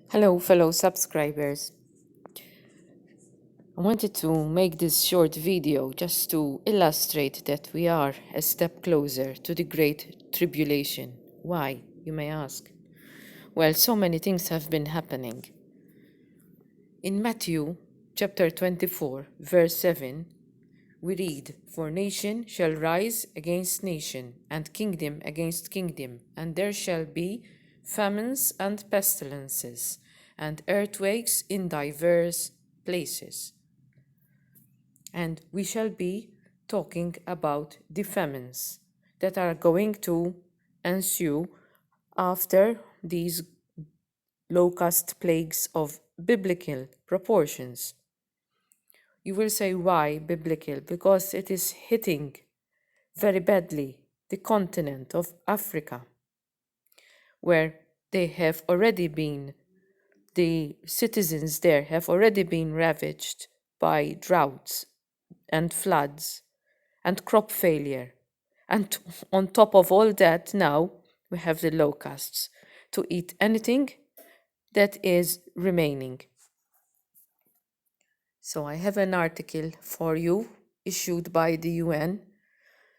Hello, fellow subscribers. I wanted to make this short video just to illustrate that we are a step closer to the Great Tribulation. Why, you may ask? Well, so many things have been happening. In Matthew chapter 24, verse 7, we read, "For nation shall rise against nation, and kingdom against kingdom, and there shall be famines and pestilences, and earthquakes in diverse places." And we shall be talking about the famines that are going to ensue after these locust plagues of biblical proportions. You will say, why biblical? Because it is hitting very badly the continent of Africa, where they have already been, the citizens there have already been ravaged by droughts and floods and crop failure. And on top of all that, now we have the locusts to eat anything that is remaining. So I have an article for you issued by the UN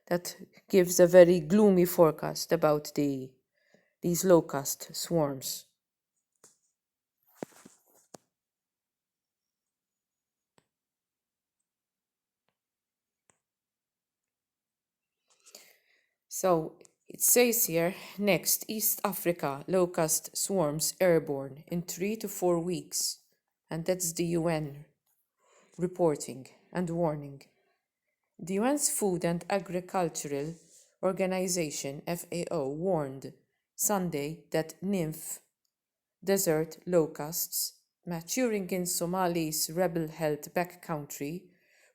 that gives a very gloomy forecast about these locust swarms. So it says here, next, East Africa locust swarms airborne in 3 to 4 weeks. And that's the UN reporting and warning. The UN's Food and Agricultural Organization, FAO, warned Sunday that nymph desert locusts maturing in Somali's rebel-held backcountry,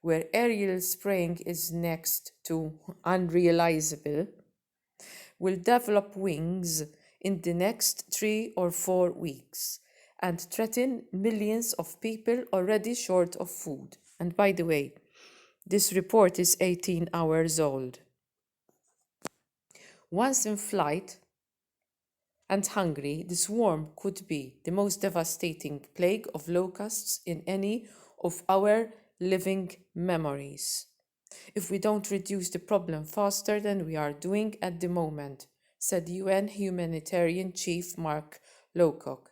where aerial spraying is next to unrealizable, will develop wings in the next 3 or 4 weeks and threaten millions of people already short of food. And by the way, this report is 18 hours old. Once in flight and hungry, the swarm could be the most devastating plague of locusts in any of our living memories, if we don't reduce the problem faster than we are doing at the moment, said UN humanitarian chief Mark Lowcock.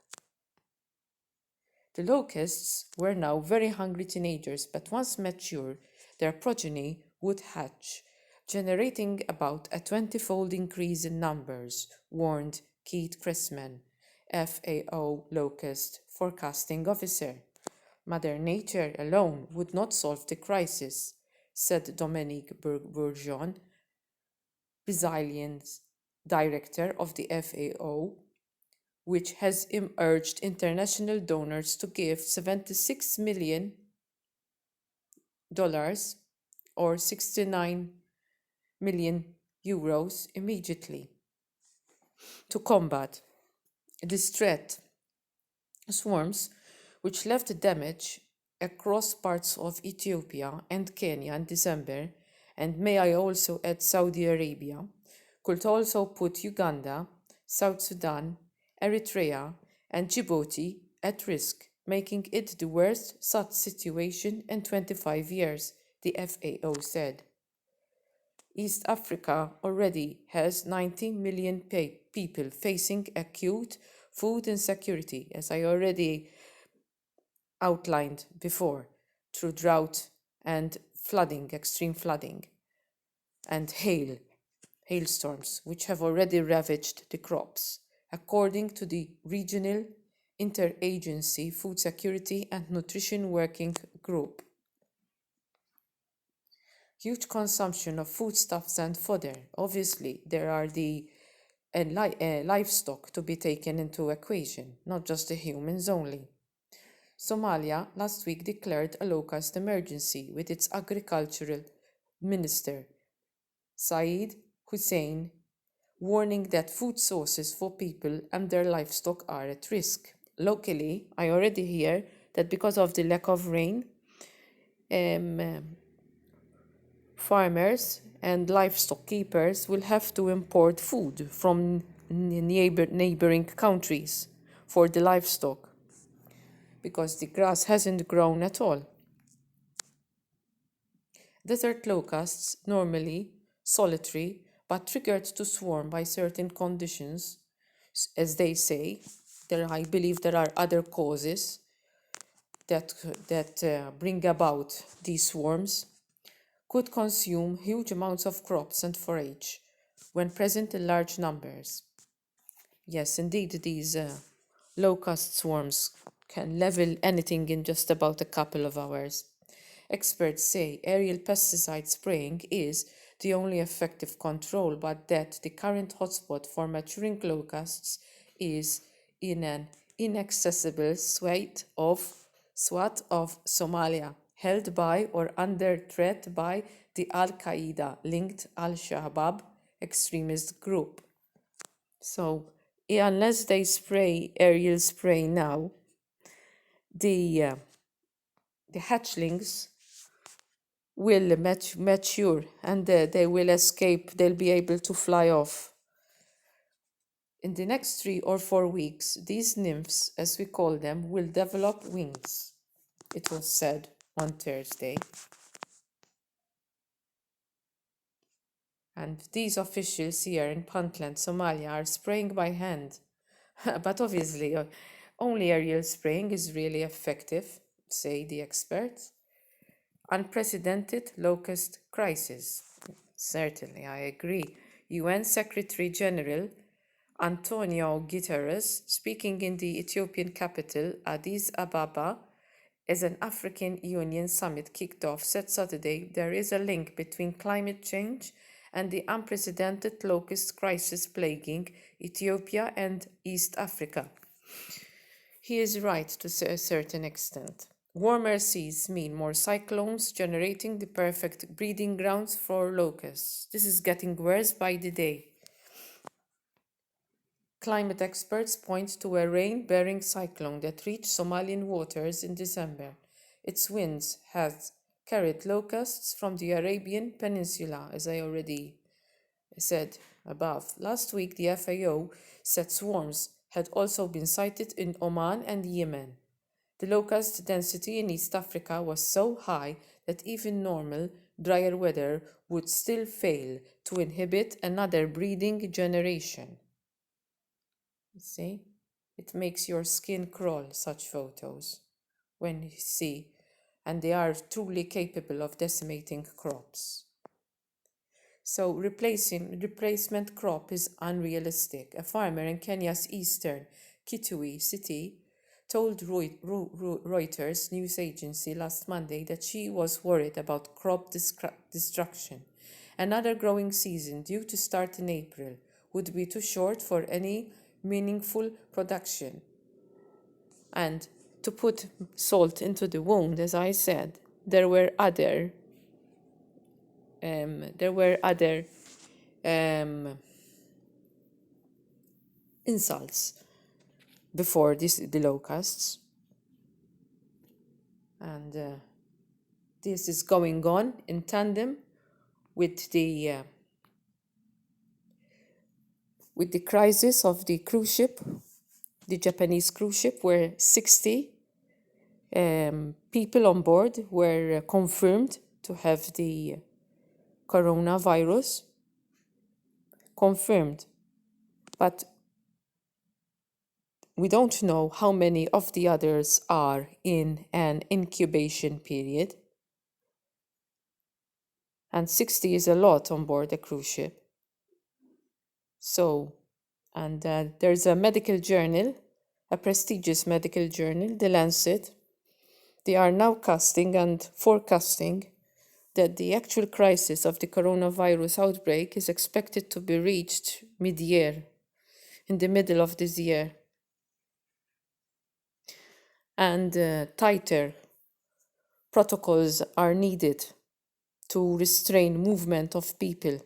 The locusts were now very hungry teenagers, but once mature, their progeny would hatch, generating about a 20-fold increase in numbers, warned Keith Chrisman, FAO locust forecasting officer. Mother Nature alone would not solve the crisis, said Dominique Bourgeon, Brazilian's director of the FAO, which has urged international donors to give $76 million or 69 million euros immediately to combat this threat. Swarms, which left damage across parts of Ethiopia and Kenya in December, and may I also add Saudi Arabia, could also put Uganda, South Sudan, Eritrea, and Djibouti at risk, making it the worst such situation in 25 years, the FAO said. East Africa already has 90 million people facing acute food insecurity, as I already outlined before, through drought and flooding, extreme flooding, and hailstorms, which have already ravaged the crops, according to the Regional Interagency Food Security and Nutrition Working Group. Huge consumption of foodstuffs and fodder. Obviously, there are the livestock to be taken into equation, not just the humans only. Somalia last week declared a locust emergency with its agricultural minister, Said Hussein, warning that food sources for people and their livestock are at risk. Locally, I already hear that because of the lack of rain, farmers and livestock keepers will have to import food from neighboring countries for the livestock. because the grass hasn't grown at all. Desert locusts, normally solitary but triggered to swarm by certain conditions, as they say, I believe there are other causes that bring about these swarms, could consume huge amounts of crops and forage when present in large numbers. Yes, indeed, these locust swarms can level anything in just about a couple of hours. Experts say aerial pesticide spraying is the only effective control, but that the current hotspot for maturing locusts is in an inaccessible swath of Somalia, held by or under threat by the Al Qaeda linked Al Shabaab extremist group. So, unless they spray aerial spray now, the hatchlings will mature and they will escape, they'll be able to fly off. In the next 3 or 4 weeks, these nymphs, as we call them, will develop wings, it was said on Thursday. And these officials here in Puntland, Somalia, are spraying by hand. But obviously, only aerial spraying is really effective, say the experts. Unprecedented locust crisis. Certainly, I agree. UN Secretary General Antonio Guterres, speaking in the Ethiopian capital, Addis Ababa, as an African Union summit kicked off, said Saturday there is a link between climate change and the unprecedented locust crisis plaguing Ethiopia and East Africa. He is right to a certain extent. Warmer seas mean more cyclones, generating the perfect breeding grounds for locusts. This is getting worse by the day. Climate experts point to a rain-bearing cyclone that reached Somalian waters in December. Its winds had carried locusts from the Arabian Peninsula, as I already said above. Last week, the FAO said swarms had also been sighted in Oman and Yemen. The locust density in East Africa was so high that even normal, drier weather would still fail to inhibit another breeding generation. You see, it makes your skin crawl, such photos, when you see, and they are truly capable of decimating crops. So replacement crop is unrealistic. A farmer in Kenya's eastern Kitui city told Reuters news agency last Monday that she was worried about crop destruction. Another growing season due to start in April would be too short for any meaningful production. And to put salt into the wound, as I said, there were other insults before the locusts, and this is going on in tandem with the crisis of the cruise ship, the Japanese cruise ship, where 60 people on board were confirmed to have the coronavirus. Confirmed. But we don't know how many of the others are in an incubation period. And 60 is a lot on board a cruise ship. So, and there's a medical journal, a prestigious medical journal, The Lancet. They are now casting and forecasting that the actual crisis of the coronavirus outbreak is expected to be reached mid-year, in the middle of this year. And tighter protocols are needed to restrain movement of people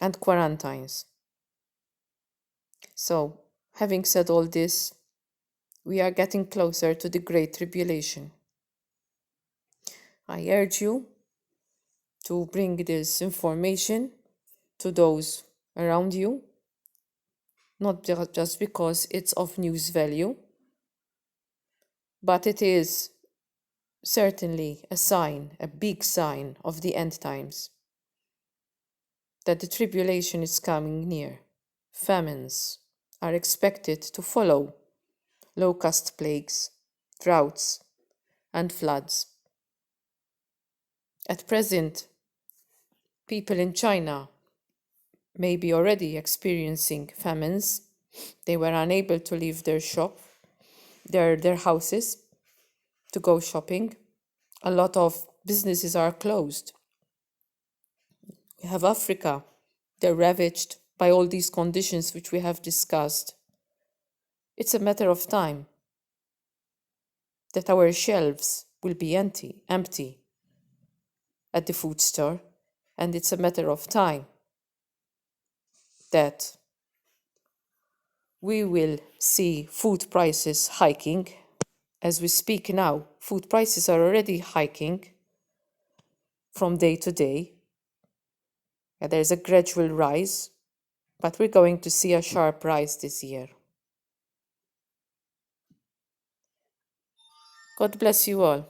and quarantines. So, having said all this, we are getting closer to the Great Tribulation. I urge you to bring this information to those around you, not just because it's of news value, But it is certainly a sign, a big sign of the end times, that the tribulation is coming near. Famines are expected to follow locust plagues, droughts, and floods. At present, people in China may be already experiencing famines. They were unable to leave their their houses to go shopping. A lot of businesses are closed. We have Africa. They're ravaged by all these conditions which we have discussed. It's a matter of time that our shelves will be empty at the food store, and it's a matter of time that we will see food prices hiking. As we speak now, food prices are already hiking from day to day. There's a gradual rise, but we're going to see a sharp rise this year. God bless you all.